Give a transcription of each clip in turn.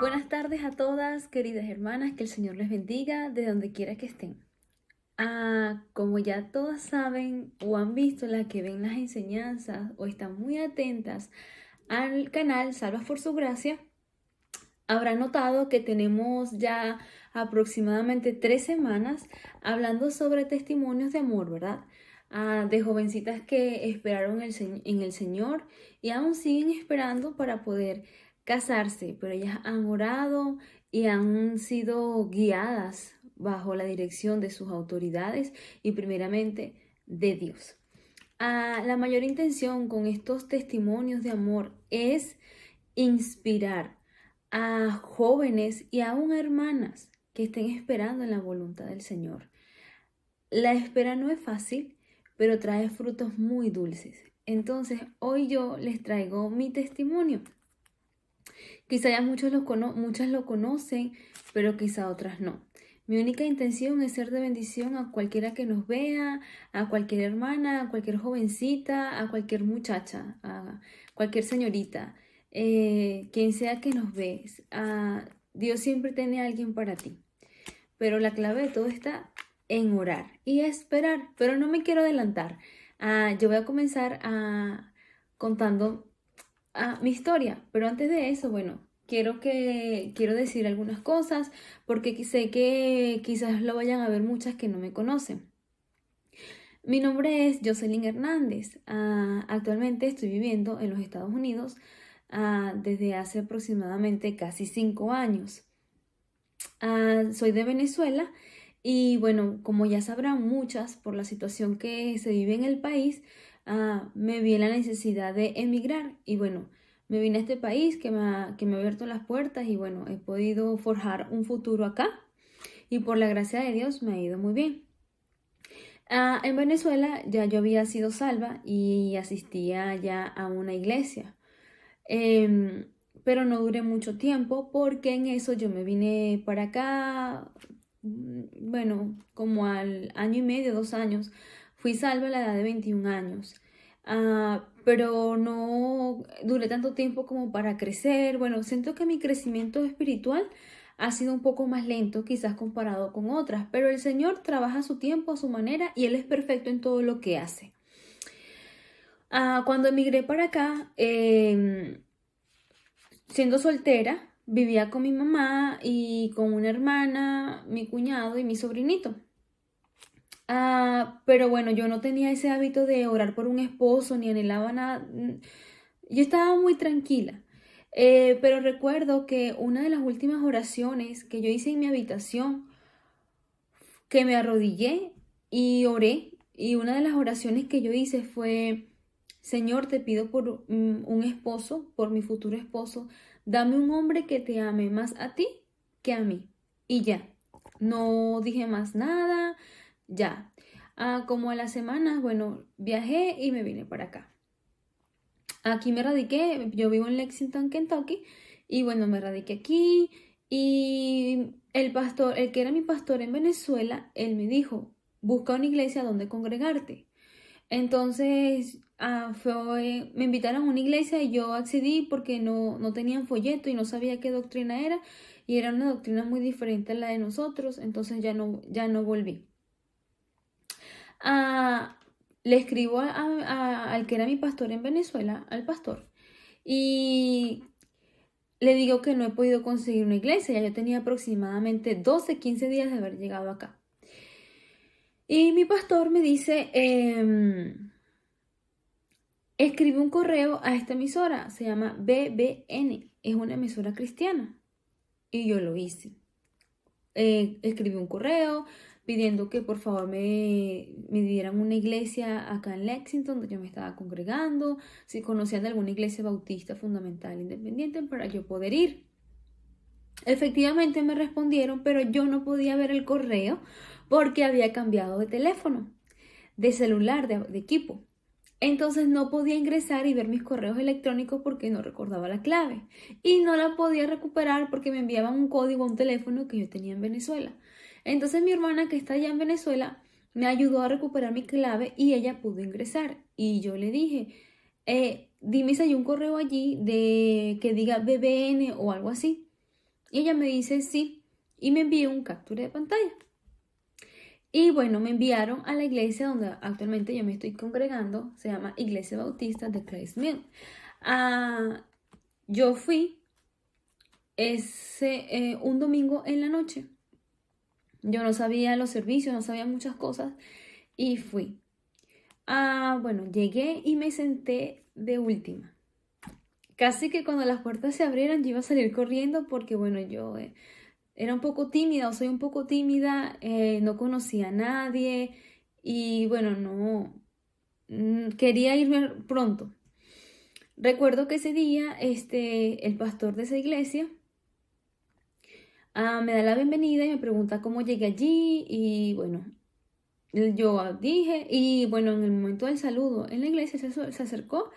Buenas tardes a todas, queridas hermanas, que el Señor les bendiga de donde quiera que estén. Como ya todas saben o han visto las que ven las enseñanzas o están muy atentas al canal Salvas por su Gracia, habrán notado que tenemos ya aproximadamente 3 semanas hablando sobre testimonios de amor, ¿verdad? De jovencitas que esperaron en el Señor y aún siguen esperando para poder casarse, pero ellas han orado y han sido guiadas bajo la dirección de sus autoridades y primeramente de Dios. La mayor intención con estos testimonios de amor es inspirar a jóvenes y aún a hermanas que estén esperando en la voluntad del Señor. La espera no es fácil, pero trae frutos muy dulces. Entonces, hoy yo les traigo mi testimonio. Quizá ya muchas lo conocen, pero quizá otras no. Mi única intención es ser de bendición a cualquiera que nos vea, a cualquier hermana, a cualquier jovencita, a cualquier muchacha, a cualquier señorita, quien sea que nos ve. Dios siempre tiene a alguien para ti. Pero la clave de todo está en orar y esperar. Pero no me quiero adelantar. Yo voy a comenzar contando mi historia. Pero antes de eso, bueno, quiero decir algunas cosas porque sé que quizás lo vayan a ver muchas que no me conocen. Mi nombre es Jocelyn Hernández. Actualmente estoy viviendo en los Estados Unidos desde hace aproximadamente casi 5 años. Soy de Venezuela y bueno, como ya sabrán muchas por la situación que se vive en el país, me vi en la necesidad de emigrar y bueno, me vine a este país que me ha abierto las puertas y bueno, he podido forjar un futuro acá y por la gracia de Dios me ha ido muy bien. En Venezuela ya yo había sido salva y asistía ya a una iglesia. Em, pero no duré mucho tiempo porque en eso yo me vine para acá, bueno, como al año y medio, 2 años. Fui salva a la edad de 21 años. Pero no duré tanto tiempo como para crecer. Bueno, siento que mi crecimiento espiritual ha sido un poco más lento, quizás comparado con otras, pero el Señor trabaja a su tiempo, a su manera, y Él es perfecto en todo lo que hace. Cuando emigré para acá, siendo soltera, vivía con mi mamá y con una hermana, mi cuñado y mi sobrinito. Pero bueno, yo no tenía ese hábito de orar por un esposo ni anhelaba nada. Yo estaba muy tranquila. Pero recuerdo que una de las últimas oraciones que yo hice en mi habitación, que me arrodillé y oré, y una de las oraciones que yo hice fue: Señor, te pido por un esposo, por mi futuro esposo, dame un hombre que te ame más a ti que a mí. Y ya, no dije más nada, ya. Como a las semanas, bueno, viajé y me vine para acá. Aquí me radiqué, yo vivo en Lexington, Kentucky, y bueno, me radiqué aquí y el pastor, el que era mi pastor en Venezuela, él me dijo: busca una iglesia donde congregarte. Entonces, me invitaron a una iglesia y yo accedí porque no tenían folleto y no sabía qué doctrina era y era una doctrina muy diferente a la de nosotros, entonces ya no volví. Ah, Le escribo al que era mi pastor en Venezuela, al pastor, y le digo que no he podido conseguir una iglesia, ya yo tenía aproximadamente 12, 15 días de haber llegado acá. Y mi pastor me dice: escribe un correo a esta emisora, se llama BBN, es una emisora cristiana. Y yo lo hice. Escribí un correo pidiendo que por favor me dieran una iglesia acá en Lexington, donde yo me estaba congregando, si conocían de alguna iglesia bautista fundamental independiente para yo poder ir. Efectivamente me respondieron, pero yo no podía ver el correo porque había cambiado de teléfono, de celular, de equipo. Entonces no podía ingresar y ver mis correos electrónicos porque no recordaba la clave. Y no la podía recuperar porque me enviaban un código a un teléfono que yo tenía en Venezuela. Entonces mi hermana, que está allá en Venezuela, me ayudó a recuperar mi clave y ella pudo ingresar. Y yo le dije: dime si hay un correo allí de que diga BBN o algo así. Y ella me dice sí, y me envió un captura de pantalla. Y bueno, me enviaron a la iglesia donde actualmente yo me estoy congregando, se llama Iglesia Bautista de Clays Mill. Yo fui un domingo en la noche. Yo no sabía los servicios, no sabía muchas cosas y fui. Bueno, llegué y me senté de última. Casi que cuando las puertas se abrieran yo iba a salir corriendo porque bueno, yo era un poco tímida o soy un poco tímida, no conocía a nadie y bueno, no quería irme pronto. Recuerdo que ese día el pastor de esa iglesia me da la bienvenida y me pregunta cómo llegué allí y bueno, yo dije y bueno, en el momento del saludo en la iglesia se acercó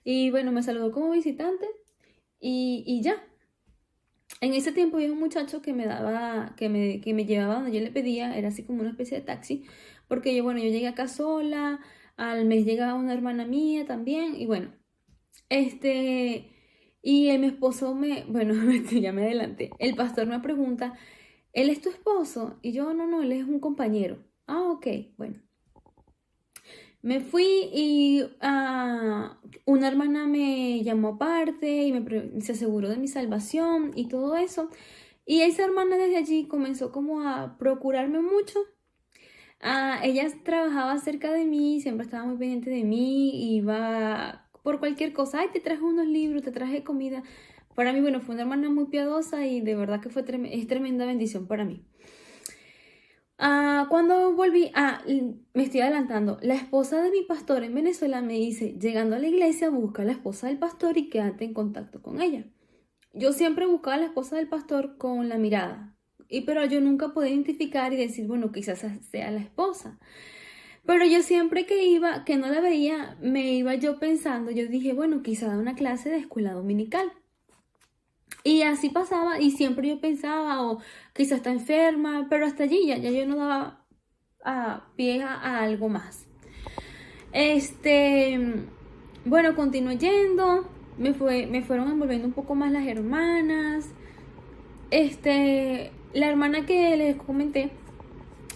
y bueno, me saludó como visitante y ya. En ese tiempo había un muchacho que me daba, que me llevaba donde yo le pedía, era así como una especie de taxi, porque yo llegué acá sola, al mes llegaba una hermana mía también y bueno, y mi esposo bueno, ya me adelanté. El pastor me pregunta, ¿él es tu esposo? Y yo, no, él es un compañero. Ok, bueno. Me fui y una hermana me llamó aparte y se aseguró de mi salvación y todo eso. Y esa hermana desde allí comenzó como a procurarme mucho. Ella trabajaba cerca de mí, siempre estaba muy pendiente de mí, iba por cualquier cosa, ay, te traje unos libros, te traje comida. Para mí, bueno, fue una hermana muy piadosa y de verdad que es tremenda bendición para mí. Cuando volví, me estoy adelantando, la esposa de mi pastor en Venezuela me dice, llegando a la iglesia, busca a la esposa del pastor y quédate en contacto con ella. Yo siempre buscaba a la esposa del pastor con la mirada, pero yo nunca podía identificar y decir, bueno, quizás sea la esposa. Pero yo siempre que no la veía, me iba yo pensando, yo dije, bueno, quizás da una clase de escuela dominical. Y así pasaba y siempre yo pensaba, o quizás está enferma, pero hasta allí ya yo no daba pie a algo más. Bueno, continué yendo, me fueron envolviendo un poco más las hermanas. La hermana que les comenté,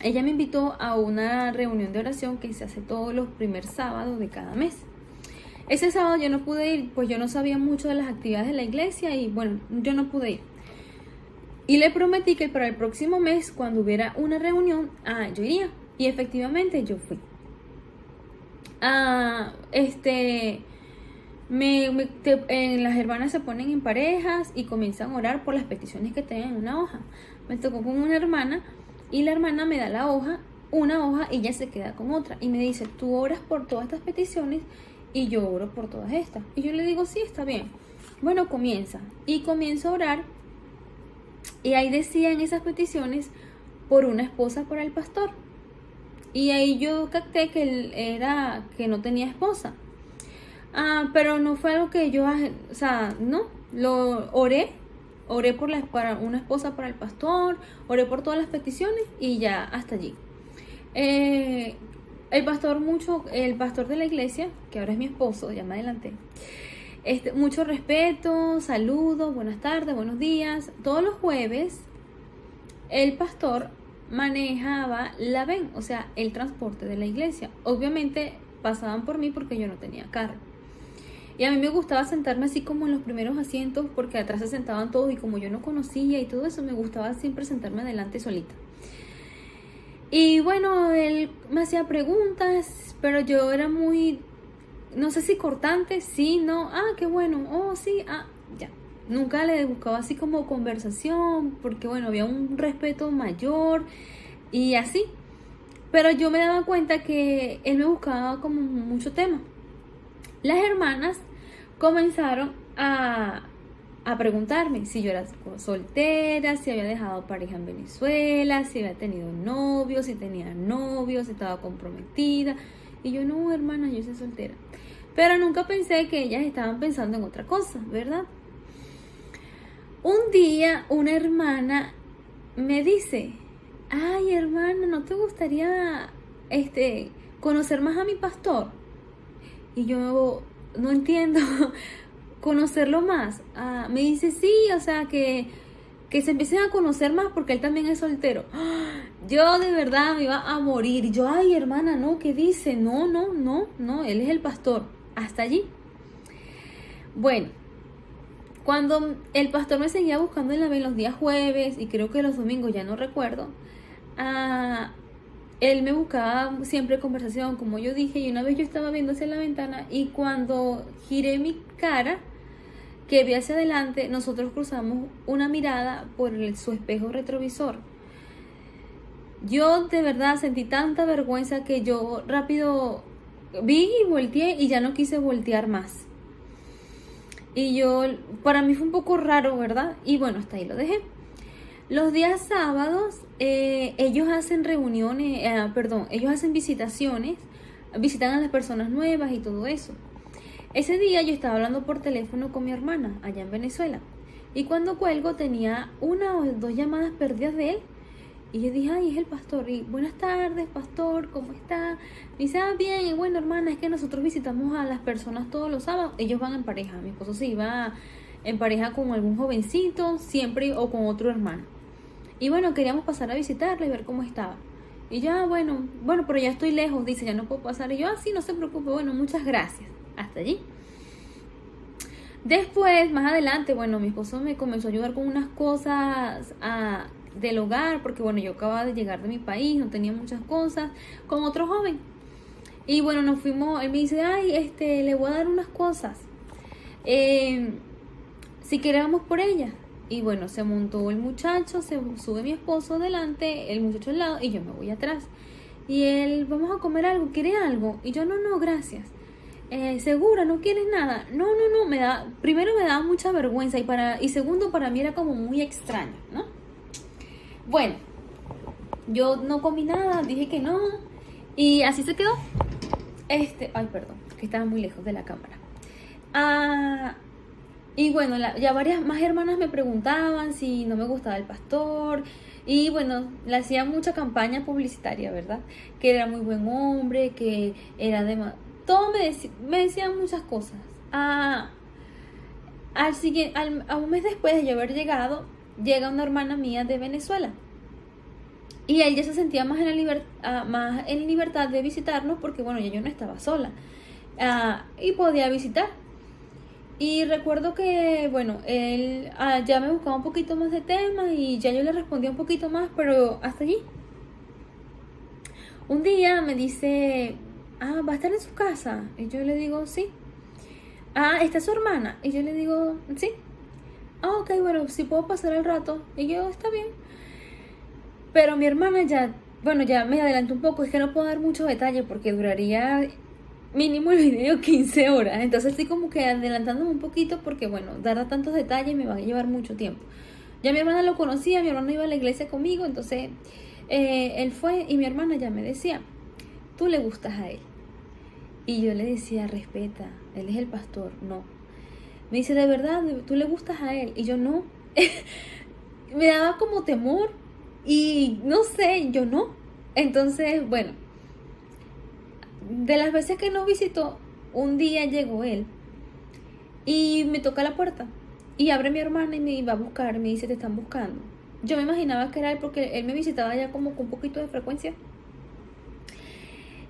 ella me invitó a una reunión de oración que se hace todos los primeros sábados de cada mes. Ese sábado yo no pude ir, pues yo no sabía mucho de las actividades de la iglesia y bueno, yo no pude ir. Y le prometí que para el próximo mes, cuando hubiera una reunión, yo iría. Y efectivamente yo fui. Las hermanas se ponen en parejas y comienzan a orar por las peticiones que tengan en una hoja. Me tocó con una hermana y la hermana me da una hoja y ella se queda con otra. Y me dice, tú oras por todas estas peticiones y yo oro por todas estas. Y yo le digo, sí, está bien. Bueno, comienza. Y comienzo a orar. Y ahí decían esas peticiones por una esposa para el pastor. Y ahí yo capté que no tenía esposa. Pero no fue algo que yo, no, lo oré para una esposa para el pastor, oré por todas las peticiones y ya hasta allí. El pastor de la iglesia, que ahora es mi esposo, ya me adelanté, mucho respeto, saludos, buenas tardes, buenos días. Todos los jueves el pastor manejaba la VEN, o sea, el transporte de la iglesia. Obviamente pasaban por mí porque yo no tenía carro. Y a mí me gustaba sentarme así como en los primeros asientos porque atrás se sentaban todos y como yo no conocía y todo eso, me gustaba siempre sentarme adelante solita. Y bueno, él me hacía preguntas, pero yo era muy, no sé si cortante, sí, no, qué bueno, oh, sí, ya. Nunca le buscaba así como conversación porque bueno, había un respeto mayor y así. Pero yo me daba cuenta que él me buscaba como mucho tema. Las hermanas comenzaron a preguntarme si yo era soltera, si había dejado pareja en Venezuela, si había tenido novio, si tenía novio, si estaba comprometida. Y yo, no, hermana, yo soy soltera. Pero nunca pensé que ellas estaban pensando en otra cosa, ¿verdad? Un día una hermana me dice, ay, hermana, ¿no te gustaría conocer más a mi pastor? Y yo no entiendo, conocerlo más. Me dice, sí, o sea, que que se empiecen a conocer más porque él también es soltero. Yo de verdad me iba a morir. Y yo, ay, hermana, no, ¿qué dice? No, no, no, no, él es el pastor. Hasta allí. Bueno, cuando el pastor me seguía buscando en los días jueves y creo que los domingos, ya no recuerdo, él me buscaba siempre conversación, como yo dije, y una vez yo estaba viendo hacia la ventana y cuando giré mi cara, que vi hacia adelante, nosotros cruzamos una mirada por su espejo retrovisor. Yo de verdad sentí tanta vergüenza que yo rápido vi y volteé y ya no quise voltear más. Y para mí fue un poco raro, ¿verdad? Y bueno, hasta ahí lo dejé. Los días sábados, ellos hacen reuniones, ellos hacen visitaciones, visitan a las personas nuevas y todo eso. Ese día yo estaba hablando por teléfono con mi hermana allá en Venezuela. Y cuando cuelgo tenía una o dos llamadas perdidas de él. Y yo dije, ay, es el pastor. Y buenas tardes, pastor, ¿cómo está? Me dice, bien. Y bueno, hermana, es que nosotros visitamos a las personas todos los sábados. Ellos van en pareja. Mi esposo se iba en pareja con algún jovencito, siempre, o con otro hermano. Y bueno, queríamos pasar a visitarle y ver cómo estaba. Y yo, bueno, pero ya estoy lejos. Dice, ya no puedo pasar. Y yo, sí, no se preocupe. Bueno, muchas gracias. Hasta allí. Después, más adelante, bueno, mi esposo me comenzó a ayudar con unas cosas del hogar, porque bueno, yo acababa de llegar de mi país, no tenía muchas cosas, con otro joven. Y bueno, nos fuimos, él me dice, ay, le voy a dar unas cosas. Si queremos por ella. Y bueno, se montó el muchacho, se sube mi esposo delante, el muchacho al lado, y yo me voy atrás. Y él, vamos a comer algo, ¿quiere algo? Y yo, no, gracias. ¿Segura? ¿No quieres nada? No, primero me daba mucha vergüenza y segundo para mí era como muy extraño, ¿no? Bueno, yo no comí nada, dije que no y así se quedó. Ay, perdón, que estaba muy lejos de la cámara. Y bueno, ya varias más hermanas me preguntaban si no me gustaba el pastor. Y bueno, le hacía mucha campaña publicitaria, ¿verdad? Que era muy buen hombre, que era todo me decían muchas cosas. A un mes después de yo haber llegado, llega una hermana mía de Venezuela. Y él ya se sentía más en libertad de visitarnos porque, bueno, ya yo no estaba sola. Y podía visitar. Y recuerdo que, bueno, él ya me buscaba un poquito más de temas y ya yo le respondía un poquito más, pero hasta allí. Un día me dice, ¿va a estar en su casa? Y yo le digo, sí. ¿Está su hermana? Y yo le digo, sí. Ok, bueno, si puedo pasar el rato. Y yo, está bien. Pero mi hermana ya me adelantó un poco. Es que no puedo dar mucho detalle porque duraría mínimo el video 15 horas. Entonces estoy como que adelantándome un poquito porque, bueno, dar tantos detalles me va a llevar mucho tiempo. Ya mi hermana lo conocía, mi hermana iba a la iglesia conmigo, entonces él fue y mi hermana ya me decía, tú le gustas a él. Y yo le decía, respeta, él es el pastor. No. Me dice, ¿de verdad tú le gustas a él? Y yo, no. Me daba como temor y no sé, yo no. Entonces, bueno, de las veces que nos visitó, un día llegó él y me toca la puerta y abre mi hermana y me va a buscar, me dice, te están buscando. Yo me imaginaba que era él porque él me visitaba ya como con un poquito de frecuencia.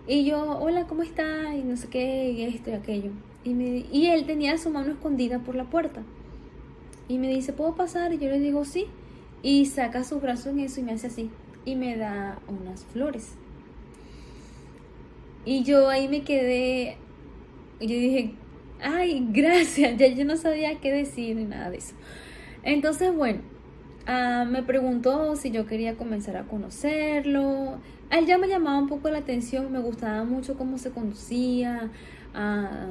Y yo, hola, ¿cómo está? Y no sé qué, y esto y aquello. Y él tenía su mano escondida por la puerta. Y me dice, ¿puedo pasar? Y yo le digo, sí. Y saca su brazo en eso y me hace así. Y me da unas flores. Y yo ahí me quedé. Y yo dije, ay, gracias. Ya yo no sabía qué decir ni nada de eso. Entonces, bueno, me preguntó si yo quería comenzar a conocerlo. A él ya me llamaba un poco la atención, me gustaba mucho cómo se conducía,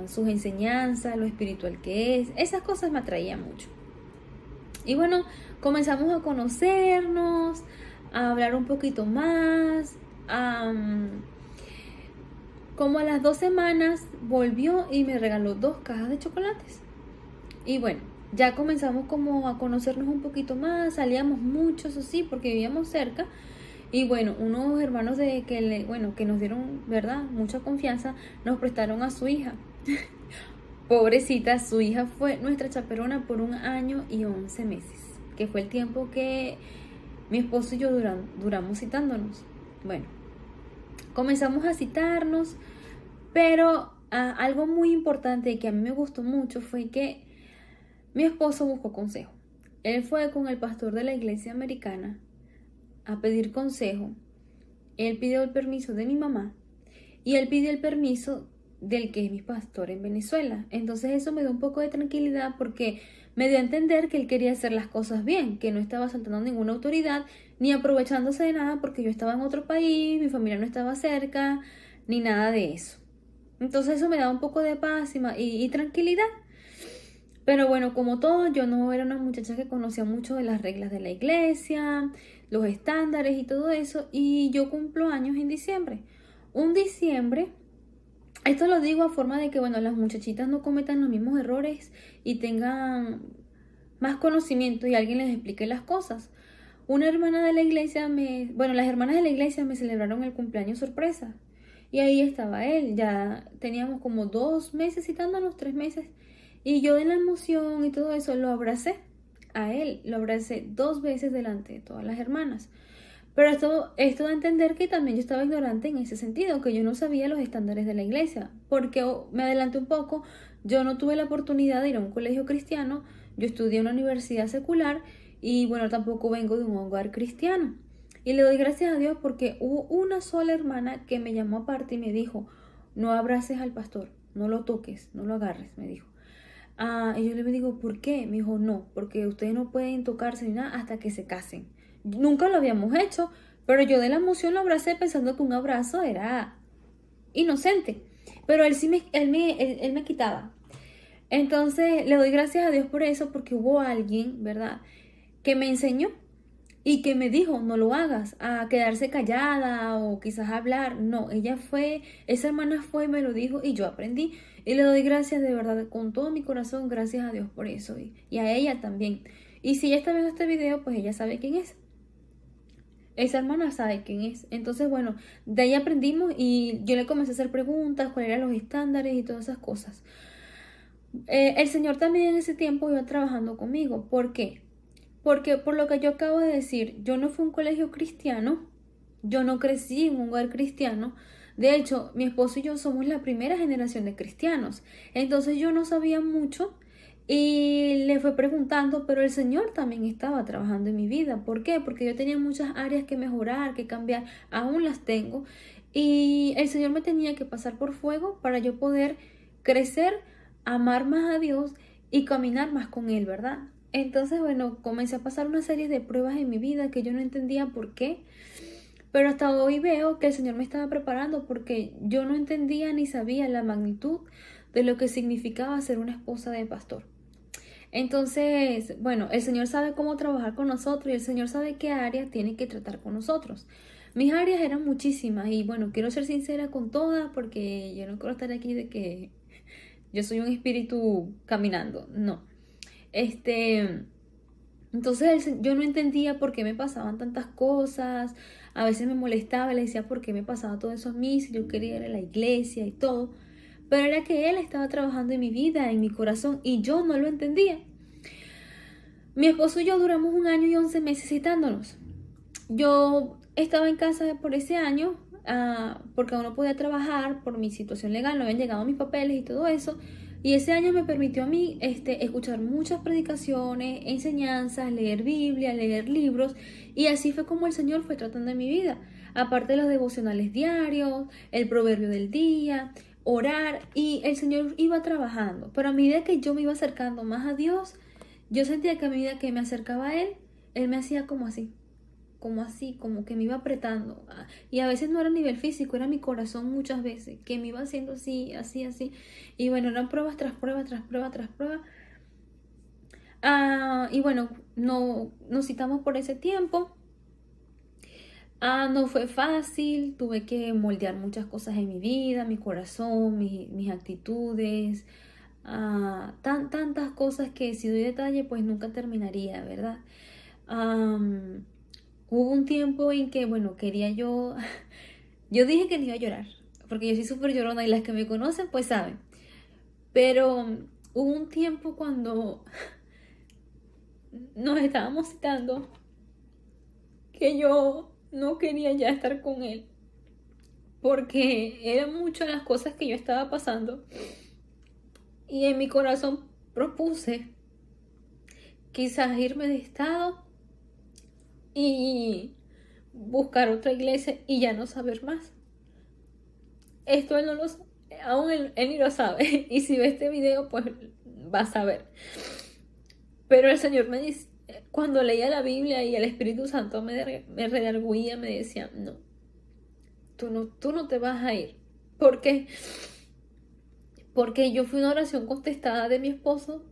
sus enseñanzas, lo espiritual que es. Esas cosas me atraían mucho. Y bueno, comenzamos a conocernos, a hablar un poquito más. Como a las 2 semanas volvió y me regaló 2 cajas de chocolates. Y bueno, ya comenzamos como a conocernos un poquito más, salíamos mucho, eso sí, porque vivíamos cerca. Y bueno, unos hermanos que nos dieron, ¿verdad?, mucha confianza, nos prestaron a su hija. Pobrecita, su hija fue nuestra chaperona por 1 año y 11 meses. que fue el tiempo que mi esposo y yo duramos citándonos. Bueno, comenzamos a citarnos, pero algo muy importante que a mí me gustó mucho fue que mi esposo buscó consejo. Él fue con el pastor de la iglesia americana a pedir consejo. Él pidió el permiso de mi mamá y él pidió el permiso del que es mi pastor en Venezuela. Entonces eso me dio un poco de tranquilidad porque me dio a entender que él quería hacer las cosas bien, que no estaba saltando ninguna autoridad ni aprovechándose de nada porque yo estaba en otro país, mi familia no estaba cerca, ni nada de eso. Entonces eso me daba un poco de paz y tranquilidad. Pero bueno, como todo, yo no era una muchacha que conocía mucho de las reglas de la iglesia, los estándares y todo eso, y yo cumplo años en diciembre. Un diciembre, esto lo digo a forma de que, bueno, las muchachitas no cometan los mismos errores y tengan más conocimiento y alguien les explique las cosas. Una hermana de la iglesia las hermanas de la iglesia me celebraron el cumpleaños sorpresa. Y ahí estaba él, ya teníamos como 2 meses citándonos, 3 meses. Y yo de la emoción y todo eso lo abracé a él, lo abracé 2 veces delante de todas las hermanas. Pero esto da a entender que también yo estaba ignorante en ese sentido, que yo no sabía los estándares de la iglesia, porque me adelanté un poco, yo no tuve la oportunidad de ir a un colegio cristiano, yo estudié en una universidad secular y bueno, tampoco vengo de un hogar cristiano. Y le doy gracias a Dios porque hubo una sola hermana que me llamó aparte y me dijo, no abraces al pastor, no lo toques, no lo agarres, me dijo. Y yo le digo, ¿por qué? Me dijo, no, porque ustedes no pueden tocarse ni nada hasta que se casen. Nunca lo habíamos hecho, pero yo de la emoción lo abracé pensando que un abrazo era inocente. Pero él sí él me quitaba. Entonces le doy gracias a Dios por eso, porque hubo alguien, ¿verdad?, que me enseñó y que me dijo, no lo hagas, a quedarse callada o quizás hablar. No, esa hermana fue y me lo dijo y yo aprendí. Y le doy gracias de verdad con todo mi corazón, gracias a Dios por eso y a ella también. Y si ella está viendo este video, pues ella sabe quién es. Esa hermana sabe quién es. Entonces, bueno, de ahí aprendimos y yo le comencé a hacer preguntas, cuáles eran los estándares y todas esas cosas. El Señor también en ese tiempo iba trabajando conmigo. ¿Por qué? Porque por lo que yo acabo de decir, yo no fui a un colegio cristiano, yo no crecí en un hogar cristiano. De hecho, mi esposo y yo somos la primera generación de cristianos. Entonces yo no sabía mucho y le fue preguntando, pero el Señor también estaba trabajando en mi vida. ¿Por qué? Porque yo tenía muchas áreas que mejorar, que cambiar, aún las tengo. Y el Señor me tenía que pasar por fuego para yo poder crecer, amar más a Dios y caminar más con Él, ¿verdad? Entonces, bueno, comencé a pasar una serie de pruebas en mi vida que yo no entendía por qué. Pero hasta hoy veo que el Señor me estaba preparando porque yo no entendía ni sabía la magnitud de lo que significaba ser una esposa de pastor. Entonces, bueno, el Señor sabe cómo trabajar con nosotros y el Señor sabe qué áreas tiene que tratar con nosotros. Mis áreas eran muchísimas y bueno, quiero ser sincera con todas porque yo no quiero estar aquí de que yo soy un espíritu caminando, no. Entonces yo no entendía por qué me pasaban tantas cosas, a veces me molestaba, le decía por qué me pasaba todo eso a mí, si yo quería ir a la iglesia y todo, pero era que Él estaba trabajando en mi vida, en mi corazón, y yo no lo entendía. Mi esposo y yo duramos 1 año y 11 meses citándonos. Yo estaba en casa por ese año, porque aún no podía trabajar por mi situación legal, no habían llegado mis papeles y todo eso. Y ese año me permitió a mí escuchar muchas predicaciones, enseñanzas, leer Biblia, leer libros. Y así fue como el Señor fue tratando en mi vida. Aparte de los devocionales diarios, el proverbio del día, orar. Y el Señor iba trabajando. Pero a medida que yo me iba acercando más a Dios, yo sentía que a medida que me acercaba a Él me hacía como así, como que me iba apretando. Y a veces no era a nivel físico, era mi corazón muchas veces, que me iba haciendo así, así, así. Y bueno, eran pruebas tras pruebas, tras pruebas, tras pruebas. Y bueno, nos citamos por ese tiempo. No fue fácil, tuve que moldear muchas cosas en mi vida, mi corazón, mis actitudes. Tantas cosas que si doy detalle, pues nunca terminaría, ¿verdad? Hubo un tiempo en que, bueno, yo dije que no iba a llorar, porque yo soy súper llorona y las que me conocen pues saben, pero hubo un tiempo cuando nos estábamos citando que yo no quería ya estar con él porque eran muchas las cosas que yo estaba pasando y en mi corazón propuse quizás irme de estado y buscar otra iglesia y ya no saber más. Esto él no lo sabe, aún él ni lo sabe. Y si ve este video, pues va a saber. Pero el Señor me dice, cuando leía la Biblia y el Espíritu Santo me redarguía, me decía, no, tú no te vas a ir. ¿Por qué? Porque yo fui una oración contestada de mi esposo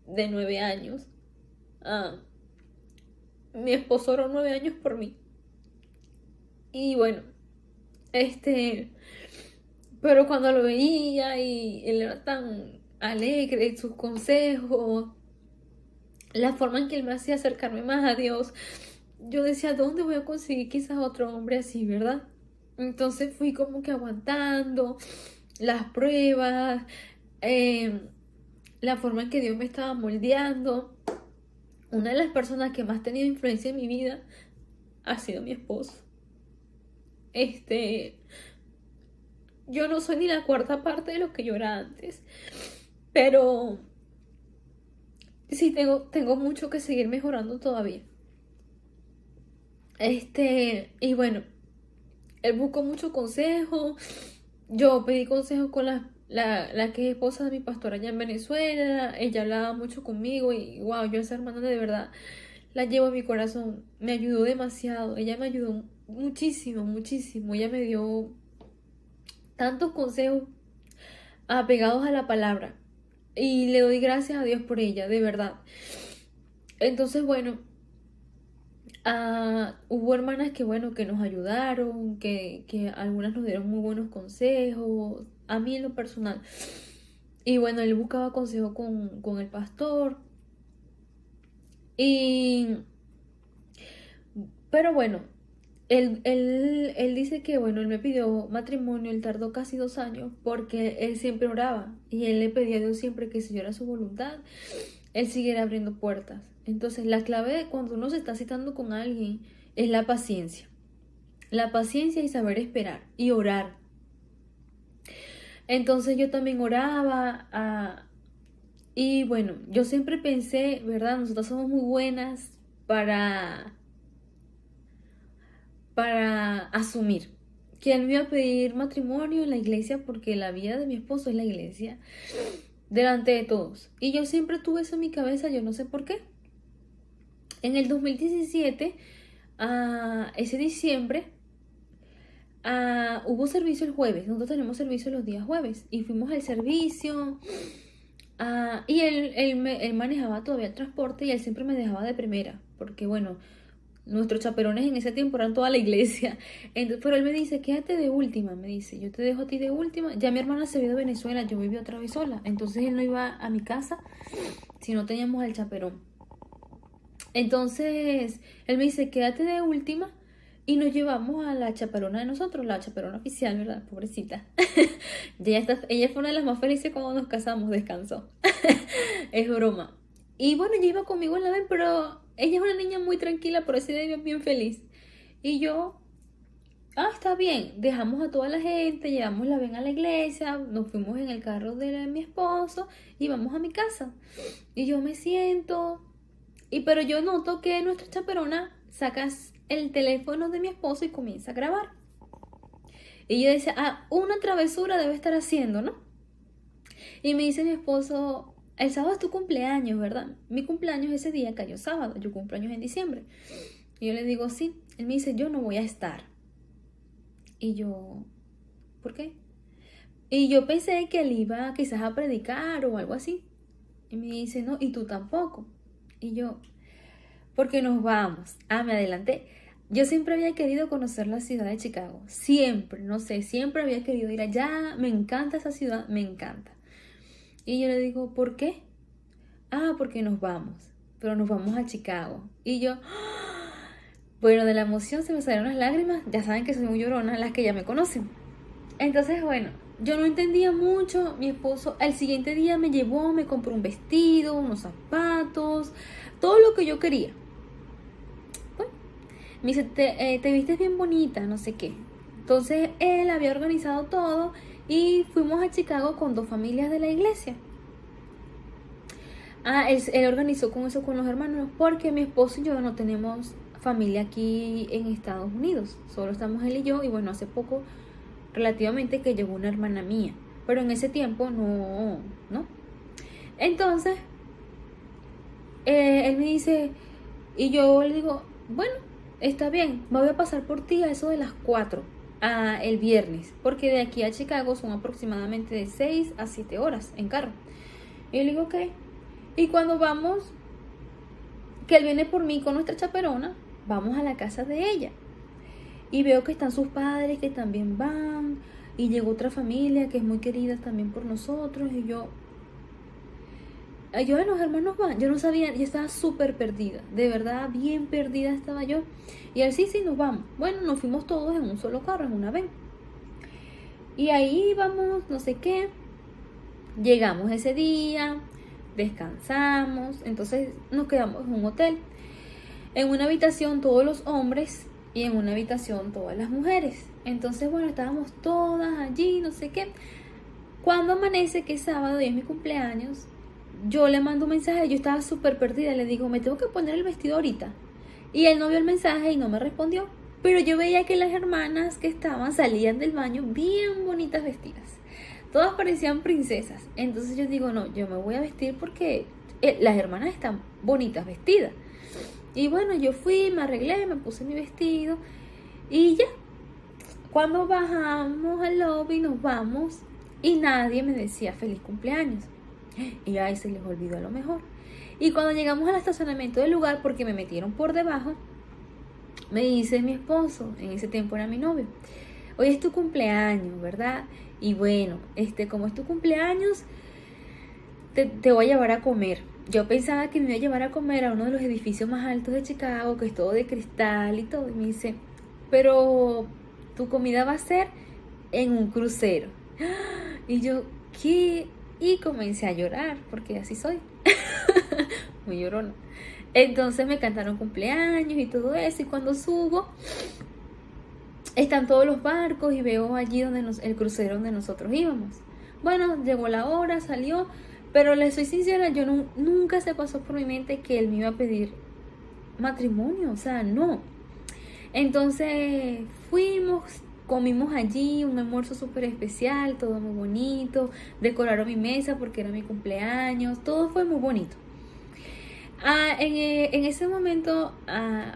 de 9 años. Mi esposo oró 9 años por mí. Y bueno, pero cuando lo veía y él era tan alegre, sus consejos, la forma en que él me hacía acercarme más a Dios, yo decía, ¿dónde voy a conseguir quizás otro hombre así, verdad? Entonces fui como que aguantando las pruebas, la forma en que Dios me estaba moldeando. Una de las personas que más ha tenido influencia en mi vida ha sido mi esposo. Yo no soy ni la cuarta parte de lo que yo era antes, pero sí tengo mucho que seguir mejorando todavía. Y bueno, él buscó mucho consejo. Yo pedí consejo con la que es esposa de mi pastora allá en Venezuela. Ella hablaba mucho conmigo y wow, yo a esa hermana de verdad la llevo en mi corazón. Me ayudó demasiado. Ella me ayudó muchísimo, muchísimo. Ella me dio tantos consejos apegados a la palabra. Y le doy gracias a Dios por ella, de verdad. Entonces, bueno, hubo hermanas que, bueno, que nos ayudaron, que algunas nos dieron muy buenos consejos, a mí en lo personal. Y bueno, él buscaba consejo con el pastor. Pero bueno, él dice que, bueno, él me pidió matrimonio, él tardó casi 2 años porque él siempre oraba y él le pedía a Dios siempre que si era su voluntad, él siguiera abriendo puertas. Entonces, la clave de cuando uno se está citando con alguien es la paciencia. La paciencia y saber esperar y orar. Entonces yo también oraba y bueno, yo siempre pensé, ¿verdad? Nosotras somos muy buenas para asumir que él me iba a pedir matrimonio en la iglesia porque la vida de mi esposo es la iglesia, delante de todos. Y yo siempre tuve eso en mi cabeza, yo no sé por qué. En el 2017, ese diciembre, hubo servicio el jueves. Nosotros tenemos servicio los días jueves. Y fuimos al servicio. Y él manejaba todavía el transporte y él siempre me dejaba de primera. Porque bueno, nuestros chaperones en ese tiempo eran toda la iglesia. Entonces, pero él me dice, quédate de última. Me dice, yo te dejo a ti de última. Ya mi hermana se vio de Venezuela, yo viví otra vez sola. Entonces él no iba a mi casa si no teníamos al chaperón. Entonces él me dice, quédate de última. Y nos llevamos a la chaperona de nosotros, la chaperona oficial, ¿verdad? Pobrecita. Ella fue una de las más felices cuando nos casamos, descansó. Es broma. Y bueno, ella iba conmigo en la vez, pero ella es una niña muy tranquila, por eso ella es bien feliz. Y yo, está bien, dejamos a toda la gente, llevamos la ven a la iglesia, nos fuimos en el carro de mi esposo y vamos a mi casa. Y yo me siento, pero yo noto que nuestra chaperona saca el teléfono de mi esposo y comienza a grabar. Y yo decía, una travesura debe estar haciendo, ¿no? Y me dice mi esposo, el sábado es tu cumpleaños, ¿verdad? Mi cumpleaños ese día cayó sábado, yo cumpleaños en diciembre. Y yo le digo, sí. Él me dice, yo no voy a estar. Y yo, ¿por qué? Y yo pensé que él iba quizás a predicar o algo así. Y me dice, no, y tú tampoco. Y yo, porque nos vamos. Me adelanté. Yo siempre había querido conocer la ciudad de Chicago. Siempre, no sé, siempre había querido ir allá. Me encanta esa ciudad, me encanta. Y yo le digo, ¿por qué? Porque nos vamos. Pero nos vamos a Chicago. Y yo, bueno, de la emoción se me salieron las lágrimas. Ya saben que soy muy llorona, las que ya me conocen. Entonces, bueno, yo no entendía mucho. Mi esposo al siguiente día me llevó, me compró un vestido, unos zapatos, todo lo que yo quería. Bueno, me dice, te vistes bien bonita, no sé qué. Entonces él había organizado todo y fuimos a Chicago con 2 familias de la iglesia. Él organizó con eso con los hermanos, porque mi esposo y yo no tenemos familia aquí en Estados Unidos. Solo estamos él y yo, y bueno, hace poco, relativamente, que llegó una hermana mía. Pero en ese tiempo no. Entonces, él me dice, y yo le digo, bueno, está bien, me voy a pasar por ti a eso de las 4, el viernes, porque de aquí a Chicago son aproximadamente de 6 a 7 horas en carro. Y yo le digo, ok. Y cuando vamos, que él viene por mí con nuestra chaperona, vamos a la casa de ella. Y veo que están sus padres, que también van. Y llegó otra familia que es muy querida también por nosotros. Y yo, los hermanos van. Yo no sabía, yo estaba súper perdida. De verdad, bien perdida estaba yo. Y él, sí, nos vamos. Bueno, nos fuimos todos en un solo carro, en una van. Y ahí vamos, no sé qué. Llegamos ese día, descansamos, entonces nos quedamos en un hotel. En una habitación todos los hombres y en una habitación todas las mujeres. Entonces, bueno, estábamos todas allí, no sé qué. Cuando amanece, que es sábado y es mi cumpleaños, yo le mando un mensaje, yo estaba súper perdida, le digo, me tengo que poner el vestido ahorita. Y él no vio el mensaje y no me respondió. Pero yo veía que las hermanas que estaban salían del baño bien bonitas vestidas. Todas parecían princesas. Entonces yo digo, no, yo me voy a vestir porque las hermanas están bonitas vestidas. Y bueno, yo fui, me arreglé, me puse mi vestido y ya. Cuando bajamos al lobby, nos vamos y nadie me decía feliz cumpleaños. Y ay, se les olvidó a lo mejor. Y cuando llegamos al estacionamiento del lugar, porque me metieron por debajo, me dice mi esposo, en ese tiempo era mi novio, hoy es tu cumpleaños, ¿verdad? Y bueno, como es tu cumpleaños, te voy a llevar a comer. Yo pensaba que me iba a llevar a comer a uno de los edificios más altos de Chicago, que es todo de cristal y todo. Y me dice, pero tu comida va a ser en un crucero. Y yo, ¿qué? Y comencé a llorar, porque así soy. Muy llorona. Entonces me cantaron cumpleaños y todo eso. Y cuando subo, están todos los barcos y veo allí el crucero donde nosotros íbamos. Bueno, llegó la hora, salió. Pero le soy sincera, yo nunca se pasó por mi mente que él me iba a pedir matrimonio, o sea, no. Entonces fuimos, comimos allí un almuerzo súper especial, todo muy bonito, decoraron mi mesa porque era mi cumpleaños, todo fue muy bonito. En ese momento,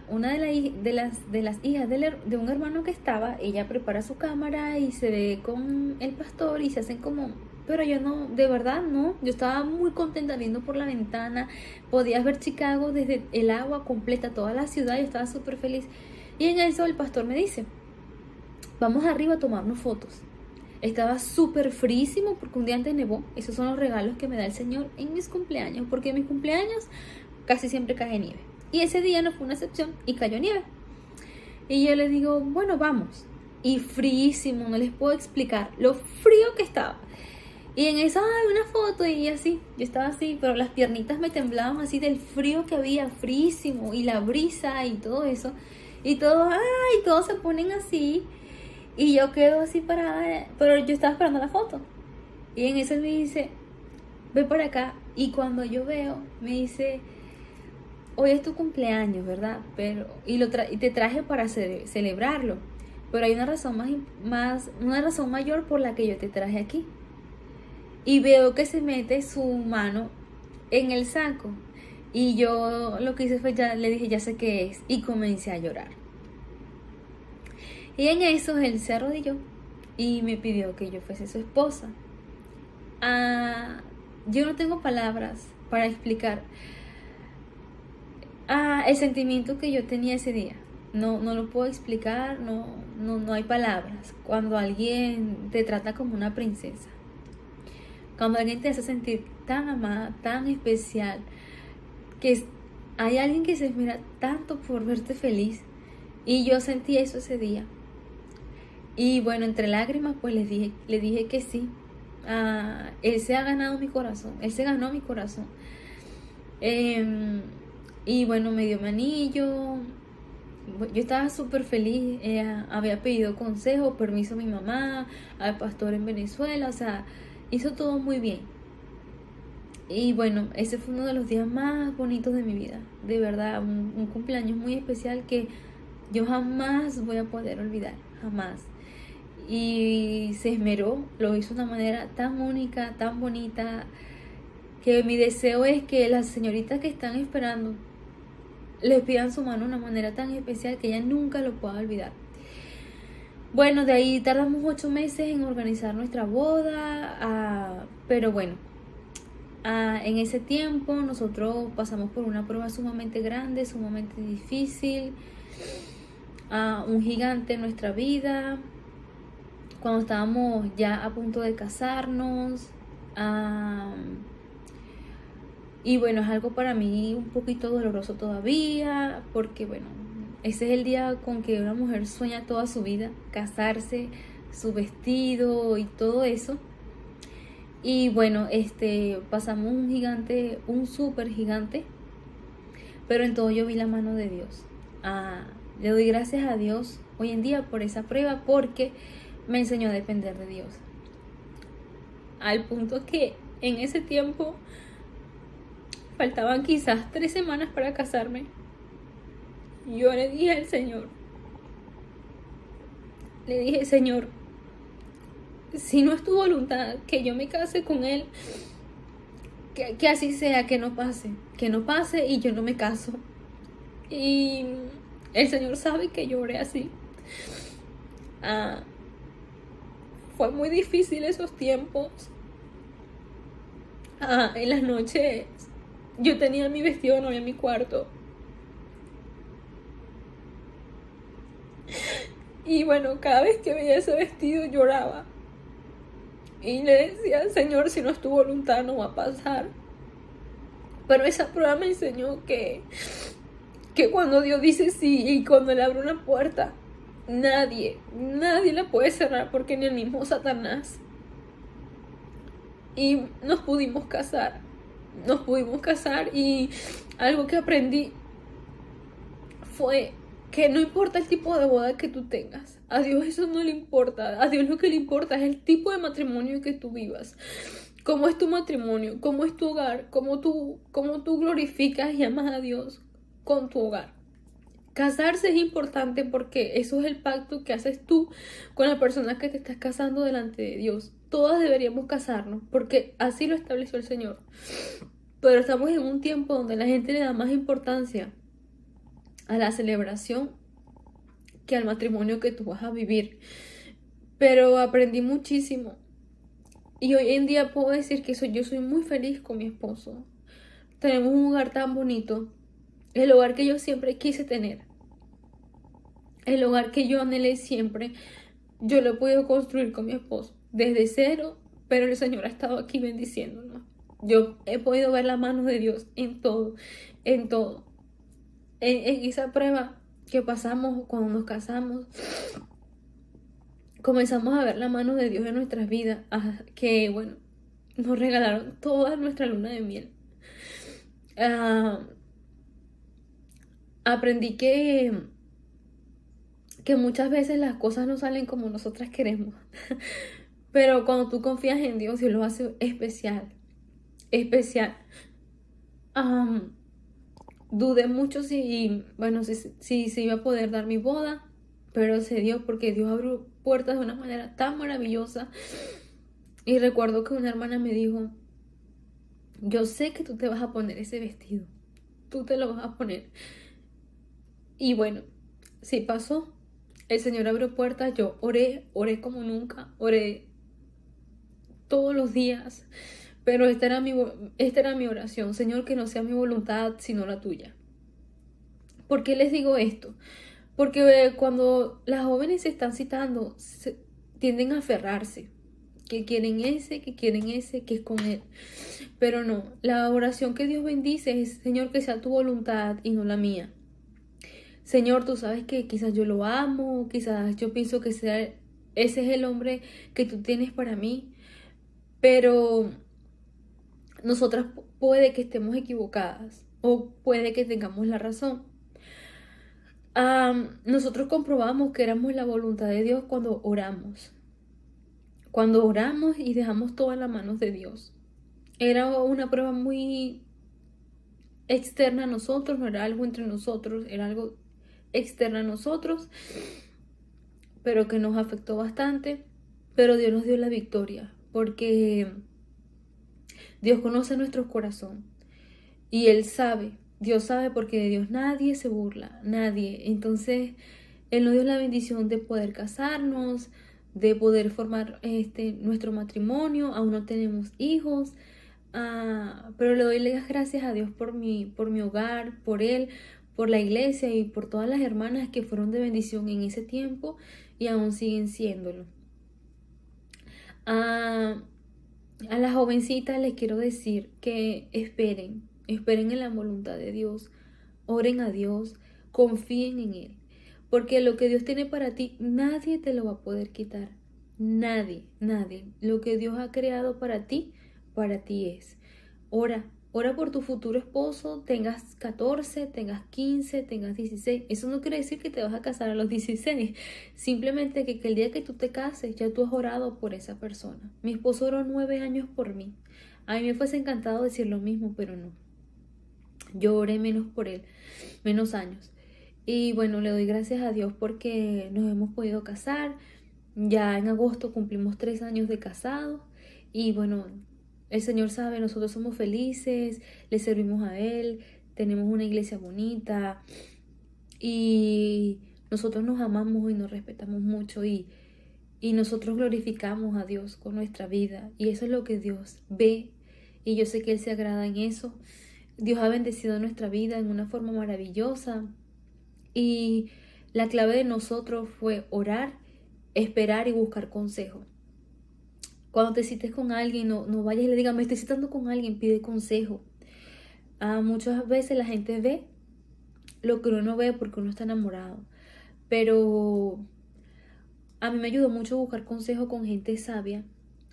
una de las hijas de un hermano que estaba, ella prepara su cámara y se ve con el pastor y se hacen como... Pero yo no, de verdad no, yo estaba muy contenta viendo por la ventana, podías ver Chicago desde el agua completa, toda la ciudad, yo estaba súper feliz. Y en eso el pastor me dice, vamos arriba a tomarnos fotos. Estaba súper frísimo porque un día antes nevó, esos son los regalos que me da el Señor en mis cumpleaños, porque en mis cumpleaños casi siempre cae nieve. Y ese día no fue una excepción y cayó nieve. Y yo le digo, bueno, vamos. Y fríísimo, no les puedo explicar lo frío que estaba. Y en eso, una foto y así, yo estaba así, pero las piernitas me temblaban así del frío que había, fríísimo, y la brisa y todo eso. Y todos se ponen así, y yo quedo así parada, pero yo estaba esperando la foto. Y en eso él me dice, ve por acá, y cuando yo veo, me dice, hoy es tu cumpleaños, ¿verdad? Y te traje para celebrarlo, pero hay una razón una razón mayor por la que yo te traje aquí. Y veo que se mete su mano en el saco. Y yo lo que hice fue, le dije, ya sé qué es. Y comencé a llorar. Y en eso él se arrodilló y me pidió que yo fuese su esposa. Yo no tengo palabras para explicar el sentimiento que yo tenía ese día. No lo puedo explicar, no hay palabras. Cuando alguien te trata como una princesa. Cuando alguien te hace sentir tan amada, tan especial, que hay alguien que se esmera tanto por verte feliz. Y yo sentí eso ese día. Y bueno, entre lágrimas, pues le dije que sí. Él se ha ganado mi corazón, él se ganó mi corazón. Em, y bueno, me dio mi anillo. Yo estaba súper feliz. Había pedido consejo, permiso a mi mamá, al pastor en Venezuela. O sea, hizo todo muy bien. Y bueno, ese fue uno de los días más bonitos de mi vida. De verdad, un cumpleaños muy especial que yo jamás voy a poder olvidar. Jamás. Y se esmeró, lo hizo de una manera tan única, tan bonita, que mi deseo es que las señoritas que están esperando les pidan su mano de una manera tan especial que ella nunca lo pueda olvidar. Bueno, de ahí tardamos 8 meses en organizar nuestra boda, pero bueno, en ese tiempo nosotros pasamos por una prueba sumamente grande, sumamente difícil, un gigante en nuestra vida, cuando estábamos ya a punto de casarnos. Y bueno, es algo para mí un poquito doloroso todavía, porque bueno, ese es el día con que una mujer sueña toda su vida, casarse, su vestido y todo eso. Y bueno, pasamos un gigante, un súper gigante, pero en todo yo vi la mano de Dios. Le doy gracias a Dios hoy en día por esa prueba, porque me enseñó a depender de Dios. Al punto que en ese tiempo faltaban quizás 3 semanas para casarme. Yo le dije al Señor, le dije: Señor, si no es tu voluntad que yo me case con él, que así sea, que no pase y yo no me caso. Y el Señor sabe que yo oré así. Fue muy difícil esos tiempos. En las noches yo tenía mi vestido de novia en mi cuarto. Y bueno, cada vez que veía ese vestido lloraba. Y le decía: Señor, si no es tu voluntad no va a pasar. Pero esa prueba me enseñó que cuando Dios dice sí y cuando Él abre una puerta, nadie la puede cerrar, porque ni el mismo Satanás. Y nos pudimos casar. Y algo que aprendí fue que no importa el tipo de boda que tú tengas, a Dios eso no le importa. A Dios lo que le importa es el tipo de matrimonio que tú vivas. Cómo es tu matrimonio, cómo es tu hogar, cómo tú glorificas y amas a Dios con tu hogar. Casarse es importante porque eso es el pacto que haces tú con la persona que te estás casando delante de Dios. Todas deberíamos casarnos porque así lo estableció el Señor. Pero estamos en un tiempo donde la gente le da más importancia a la celebración que al matrimonio que tú vas a vivir. Pero aprendí muchísimo. Y hoy en día puedo decir que yo soy muy feliz con mi esposo. Tenemos un hogar tan bonito. El hogar que yo siempre quise tener. El hogar que yo anhelé siempre. Yo lo he podido construir con mi esposo. Desde cero. Pero el Señor ha estado aquí bendiciéndonos. Yo he podido ver la mano de Dios en todo. En todo. En esa prueba que pasamos cuando nos casamos, comenzamos a ver la mano de Dios en nuestras vidas, que bueno, nos regalaron toda nuestra luna de miel. Aprendí que muchas veces las cosas no salen como nosotras queremos, pero cuando tú confías en Dios, Dios lo hace especial. Dudé mucho si iba a poder dar mi boda, pero se dio porque Dios abrió puertas de una manera tan maravillosa. Y recuerdo que una hermana me dijo: yo sé que tú te vas a poner ese vestido, tú te lo vas a poner. Y bueno, sí pasó. El Señor abrió puertas. Yo oré como nunca, oré todos los días. Pero esta era mi oración: Señor, que no sea mi voluntad sino la tuya. ¿Por qué les digo esto? Porque cuando las jóvenes se están citando, tienden a aferrarse. Que quieren ese, que es con él. Pero no, la oración que Dios bendice es: Señor, que sea tu voluntad y no la mía. Señor, tú sabes que quizás yo lo amo, quizás yo pienso que sea ese es el hombre que tú tienes para mí, pero nosotras puede que estemos equivocadas o puede que tengamos la razón. Nosotros comprobamos que éramos la voluntad de Dios cuando oramos. Cuando oramos y dejamos todo en las manos de Dios. Era una prueba muy externa a nosotros, no era algo entre nosotros, era algo externo a nosotros, pero que nos afectó bastante. Pero Dios nos dio la victoria, porque Dios conoce nuestro corazón y Él sabe, Dios sabe, porque de Dios nadie se burla, nadie. Entonces, Él nos dio la bendición de poder casarnos, de poder formar nuestro matrimonio. Aún no tenemos hijos, pero le doy las gracias a Dios por mi hogar, por Él, por la iglesia y por todas las hermanas que fueron de bendición en ese tiempo y aún siguen siéndolo. A las jovencitas les quiero decir que esperen en la voluntad de Dios, oren a Dios, confíen en Él, porque lo que Dios tiene para ti, nadie te lo va a poder quitar, nadie. Lo que Dios ha creado para ti es. Ora por tu futuro esposo, tengas 14, tengas 15, tengas 16. Eso no quiere decir que te vas a casar a los 16. Simplemente que el día que tú te cases, ya tú has orado por esa persona. Mi esposo oró 9 años por mí. A mí me fuese encantado decir lo mismo, pero no. Yo oré menos por él, menos años. Y bueno, le doy gracias a Dios porque nos hemos podido casar. Ya en agosto cumplimos 3 años de casados. Y bueno, el Señor sabe, nosotros somos felices, le servimos a Él, tenemos una iglesia bonita y nosotros nos amamos y nos respetamos mucho y nosotros glorificamos a Dios con nuestra vida y eso es lo que Dios ve y yo sé que Él se agrada en eso. Dios ha bendecido nuestra vida en una forma maravillosa y la clave de nosotros fue orar, esperar y buscar consejo. Cuando te cites con alguien, no vayas y le digas, me estoy citando con alguien, pide consejo. Muchas veces la gente ve lo que uno no ve porque uno está enamorado. Pero a mí me ayudó mucho buscar consejo con gente sabia.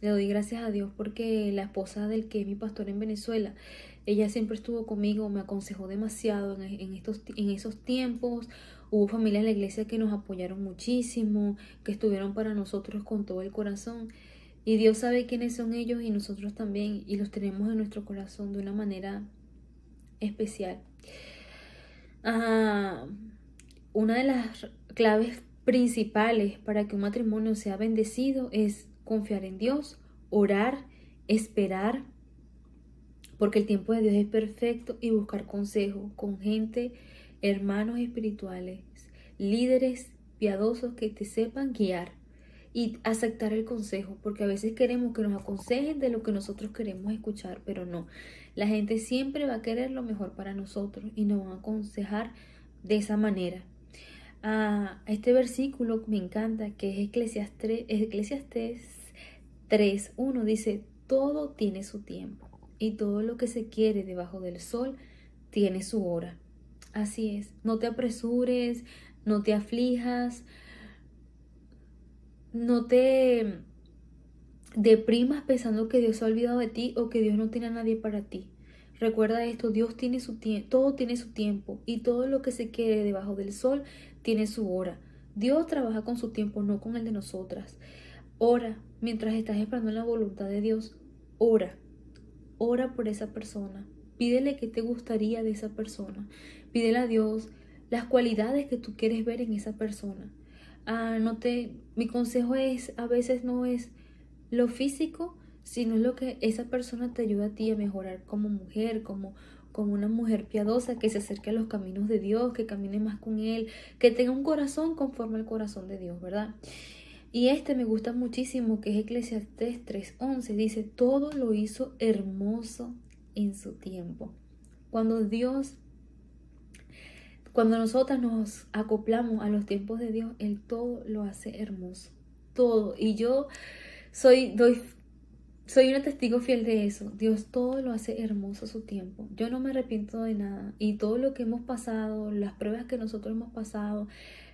Le doy gracias a Dios porque la esposa del que es mi pastor en Venezuela, ella siempre estuvo conmigo, me aconsejó demasiado en esos tiempos. Hubo familias en la iglesia que nos apoyaron muchísimo, que estuvieron para nosotros con todo el corazón. Y Dios sabe quiénes son ellos y nosotros también, y los tenemos en nuestro corazón de una manera especial. Una de las claves principales para que un matrimonio sea bendecido es confiar en Dios, orar, esperar, porque el tiempo de Dios es perfecto, y buscar consejo con gente, hermanos espirituales, líderes piadosos que te sepan guiar. Y aceptar el consejo, porque a veces queremos que nos aconsejen de lo que nosotros queremos escuchar, pero no. La gente siempre va a querer lo mejor para nosotros y nos van a aconsejar de esa manera. Este versículo me encanta, que es Eclesiastés 3:1, dice, todo tiene su tiempo y todo lo que se quiere debajo del sol tiene su hora. Así es, no te apresures, no te aflijas, no te deprimas pensando que Dios se ha olvidado de ti o que Dios no tiene a nadie para ti. Recuerda esto, Dios tiene su tiempo, todo tiene su tiempo y todo lo que se quiere debajo del sol tiene su hora. Dios trabaja con su tiempo, no con el de nosotras. Ora, mientras estás esperando la voluntad de Dios, ora por esa persona. Pídele qué te gustaría de esa persona. Pídele a Dios las cualidades que tú quieres ver en esa persona. Mi consejo a veces no es lo físico, sino lo que esa persona te ayuda a ti a mejorar como mujer, como una mujer piadosa que se acerque a los caminos de Dios, que camine más con Él, que tenga un corazón conforme al corazón de Dios, ¿verdad? Y me gusta muchísimo, que es Eclesiastés 3:11, dice, todo lo hizo hermoso en su tiempo. Cuando nosotras nos acoplamos a los tiempos de Dios, Él todo lo hace hermoso. Todo. Y yo doy soy una testigo fiel de eso. Dios todo lo hace hermoso a su tiempo. Yo no me arrepiento de nada. Y todo lo que hemos pasado, las pruebas que nosotros hemos pasado,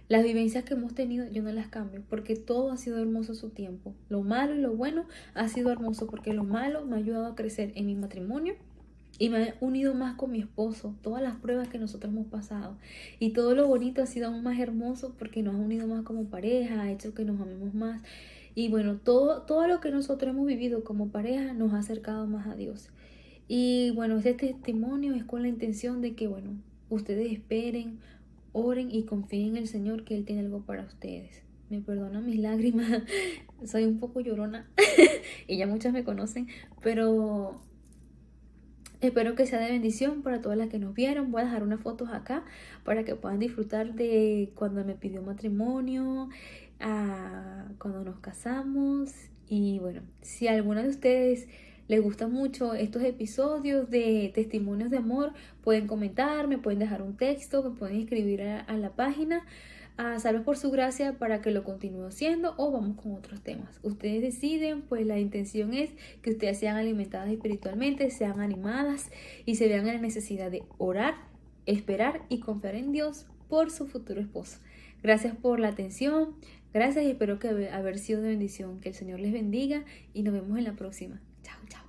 las vivencias que hemos tenido, yo no las cambio. Porque todo ha sido hermoso a su tiempo. Lo malo y lo bueno ha sido hermoso. Porque lo malo me ha ayudado a crecer en mi matrimonio. Y me ha unido más con mi esposo. Todas las pruebas que nosotros hemos pasado. Y todo lo bonito ha sido aún más hermoso porque nos ha unido más como pareja. Ha hecho que nos amemos más. Y bueno, todo lo que nosotros hemos vivido como pareja nos ha acercado más a Dios. Y bueno, este testimonio es con la intención de que, bueno, ustedes esperen, oren y confíen en el Señor que Él tiene algo para ustedes. Me perdonan mis lágrimas, soy un poco llorona y ya muchas me conocen, pero espero que sea de bendición para todas las que nos vieron. Voy a dejar unas fotos acá para que puedan disfrutar de cuando me pidió matrimonio, cuando nos casamos. Y bueno, si a alguno de ustedes les gusta mucho estos episodios de testimonios de amor, pueden comentar, me pueden dejar un texto, me pueden escribir a la página. Salve por su gracia para que lo continúe haciendo o vamos con otros temas. Ustedes deciden, pues la intención es que ustedes sean alimentadas espiritualmente, sean animadas y se vean en la necesidad de orar, esperar y confiar en Dios por su futuro esposo. Gracias por la atención, gracias y espero que haber sido de bendición. Que el Señor les bendiga y nos vemos en la próxima. Chao, chao.